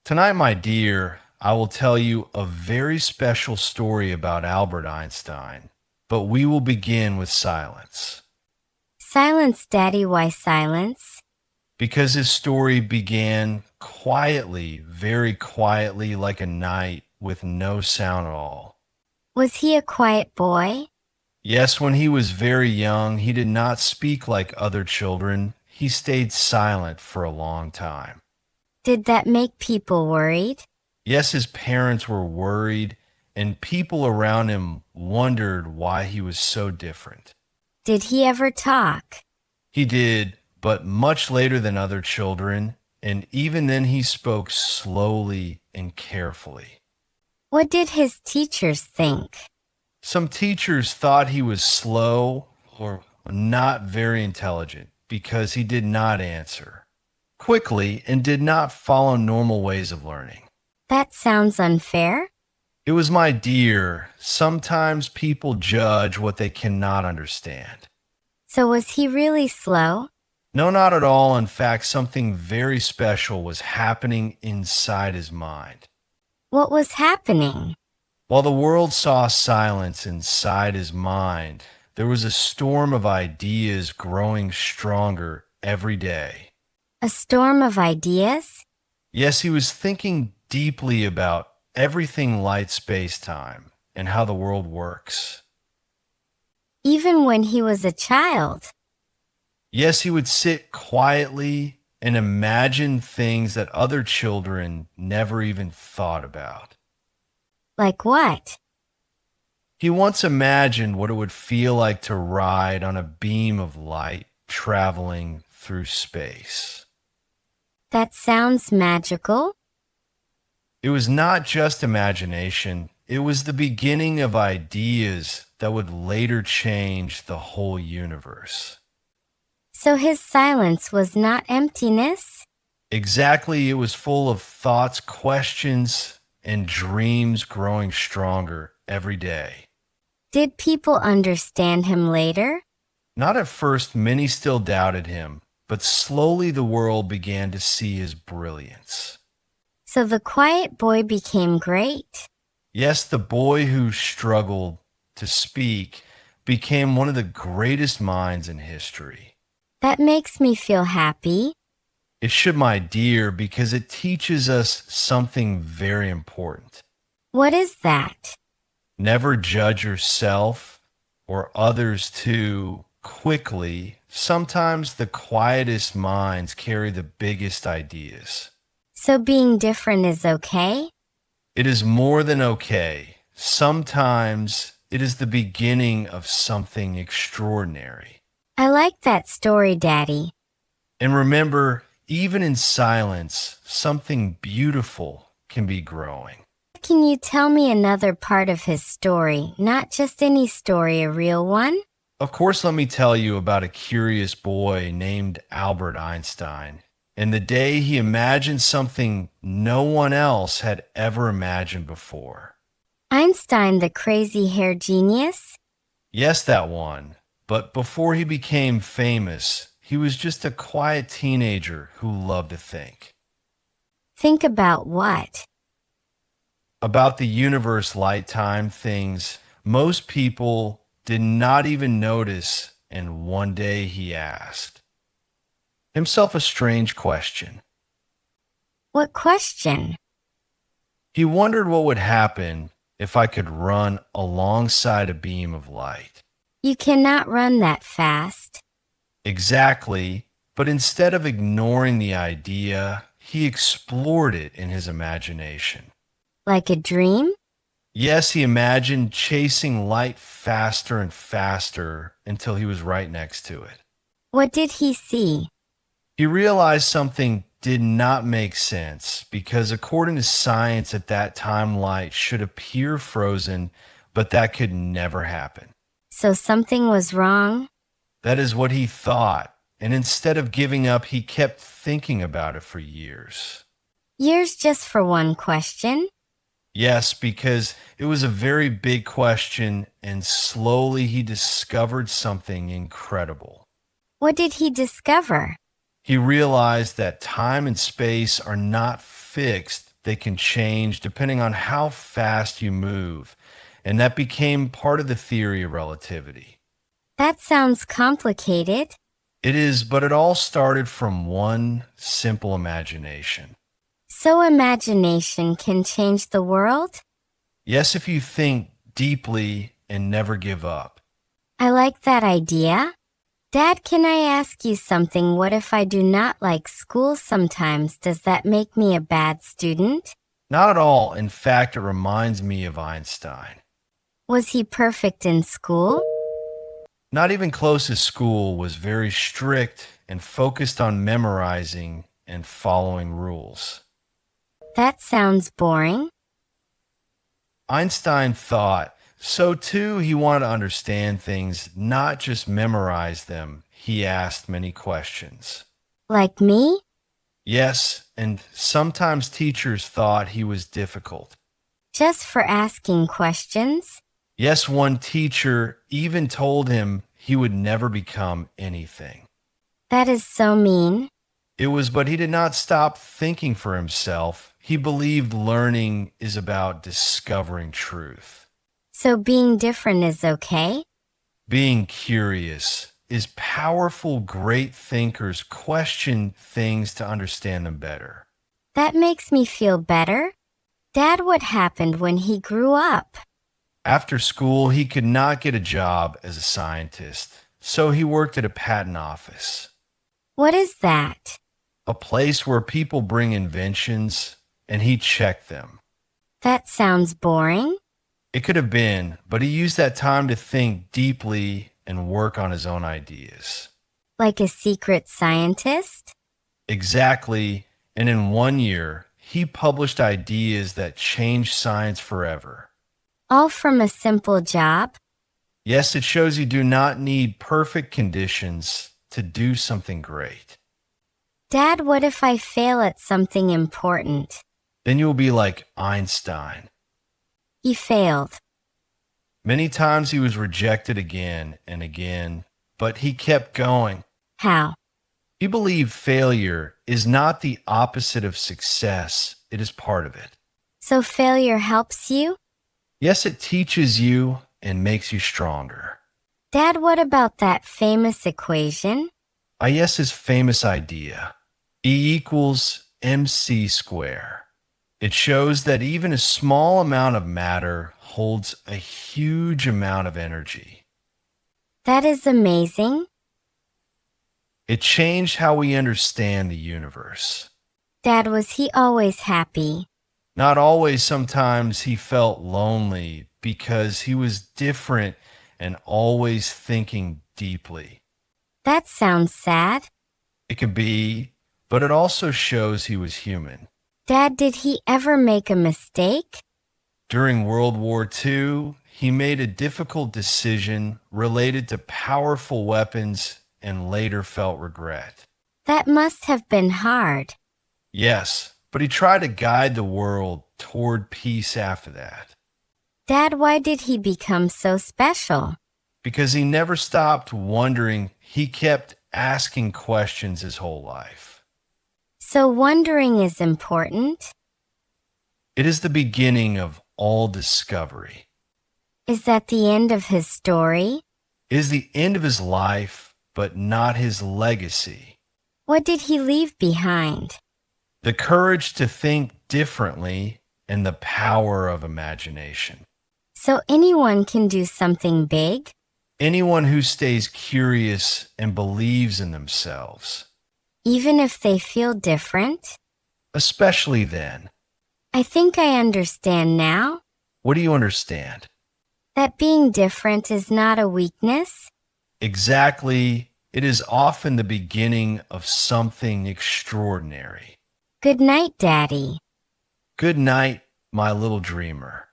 Tonight, my dear, I will tell you a very special story about Albert Einstein, but we will begin with silence Silence, Daddy, why silence? because his story began quietly, very quietly, like a night with no sound at all. Was he a quiet boy? Yes, when he was very young, he did not speak like other children. He stayed silent for a long time. Did that make people worried? Yes, his parents were worried, and people around him wondered why he was so different. Did he ever talk? He did, but much later than other children, and even then he spoke slowly and carefully. What did his teachers think? Some teachers thought he was slow or not very intelligent because he did not answer quickly and did not follow normal ways of learning. That sounds unfair. It was my dear. Sometimes people judge what they cannot understand. So was he really slow? No, not at all. In fact, something very special was happening inside his mind. What was happening? While the world saw silence inside his mind, there was a storm of ideas growing stronger every day. A storm of ideas? Yes, he was thinking deeply about everything light space time and how the world works. Even when he was a child? Yes, he would sit quietly and imagine things that other children never even thought about. Like what? He once imagined what it would feel like to ride on a beam of light traveling through space. That sounds magical. It was not just imagination, it was the beginning of ideas that would later change the whole universe. So his silence was not emptiness? Exactly, it was full of thoughts, questions, and dreams growing stronger every day. Did people understand him later? Not at first, many still doubted him, but slowly the world began to see his brilliance. So the quiet boy became great. Yes, the boy who struggled to speak became one of the greatest minds in history. That makes me feel happy. It should, my dear, because it teaches us something very important. What is that? Never judge yourself or others too quickly. Sometimes the quietest minds carry the biggest ideas. So being different is okay? It is more than okay. Sometimes it is the beginning of something extraordinary. I like that story, Daddy. And remember, even in silence, something beautiful can be growing. Can you tell me another part of his story? Not just any story, a real one? Of course, let me tell you about a curious boy named Albert Einstein. And the day he imagined something no one else had ever imagined before. Einstein, the crazy hair genius? Yes, that one. But before he became famous, he was just a quiet teenager who loved to think. Think about what? About the universe, light, time, things most people did not even notice, and one day he asked himself a strange question. What question? He wondered what would happen if I could run alongside a beam of light. You cannot run that fast. Exactly, but instead of ignoring the idea, he explored it in his imagination. Like a dream? Yes, he imagined chasing light faster and faster until he was right next to it. What did he see? He realized something did not make sense because, according to science at that time, light should appear frozen, but that could never happen. So something was wrong? That is what he thought, and instead of giving up, he kept thinking about it for years. Years just for one question? Yes, because it was a very big question, and slowly he discovered something incredible. What did he discover? He realized that time and space are not fixed, they can change depending on how fast you move. And that became part of the theory of relativity. That sounds complicated. It is, but it all started from one simple imagination. So imagination can change the world? Yes, if you think deeply and never give up. I like that idea. Dad, can I ask you something? What if I do not like school sometimes? Does that make me a bad student? Not at all. In fact, it reminds me of Einstein. Was he perfect in school? Not even close. His school was very strict and focused on memorizing and following rules. That sounds boring. Einstein thought so too. He wanted to understand things, not just memorize them. He asked many questions. Like me? Yes, and sometimes teachers thought he was difficult. Just for asking questions? Yes, one teacher even told him he would never become anything. That is so mean. But he did not stop thinking for himself. He believed learning is about discovering truth. So being different is okay? Being curious is powerful. Great thinkers question things to understand them better. That makes me feel better. Dad, what happened when he grew up? After school, he could not get a job as a scientist, so he worked at a patent office, What is that? a place where people bring inventions and he checked them. That sounds boring. It could have been, but he used that time to think deeply and work on his own ideas. Like a secret scientist? Exactly, and in 1 year, he published ideas that changed science forever. All from a simple job? Yes, it shows you do not need perfect conditions to do something great. Dad, what if I fail at something important? Then you'll be like Einstein. He failed. Many times he was rejected again and again, but he kept going. How? He believed failure is not the opposite of success, it is part of it. So failure helps you? Yes, it teaches you and makes you stronger. Dad, what about that famous equation? Yes, his famous idea E equals mc square. It shows that even a small amount of matter holds a huge amount of energy. That is amazing. It changed how we understand the universe. Dad, was he always happy? Not always. Sometimes he felt lonely because he was different and always thinking deeply. That sounds sad. It could be, but it also shows he was human. Dad, did he ever make a mistake? During World War II, he made a difficult decision related to powerful weapons and later felt regret. That must have been hard. Yes, but he tried to guide the world toward peace after that Dad, why did he become so special? because he never stopped wondering. He kept asking questions his whole life. So wondering is important? It is the beginning of all discovery. Is that the end of his story? It is the end of his life, but not his legacy. What did he leave behind? The courage to think differently and the power of imagination. So anyone can do something big? Anyone who stays curious and believes in themselves, Even if they feel different? especially then. I think I understand now What do you understand? that being different is not a weakness. Exactly. It is often the beginning of something extraordinary. Good night, Daddy. Good night, my little dreamer.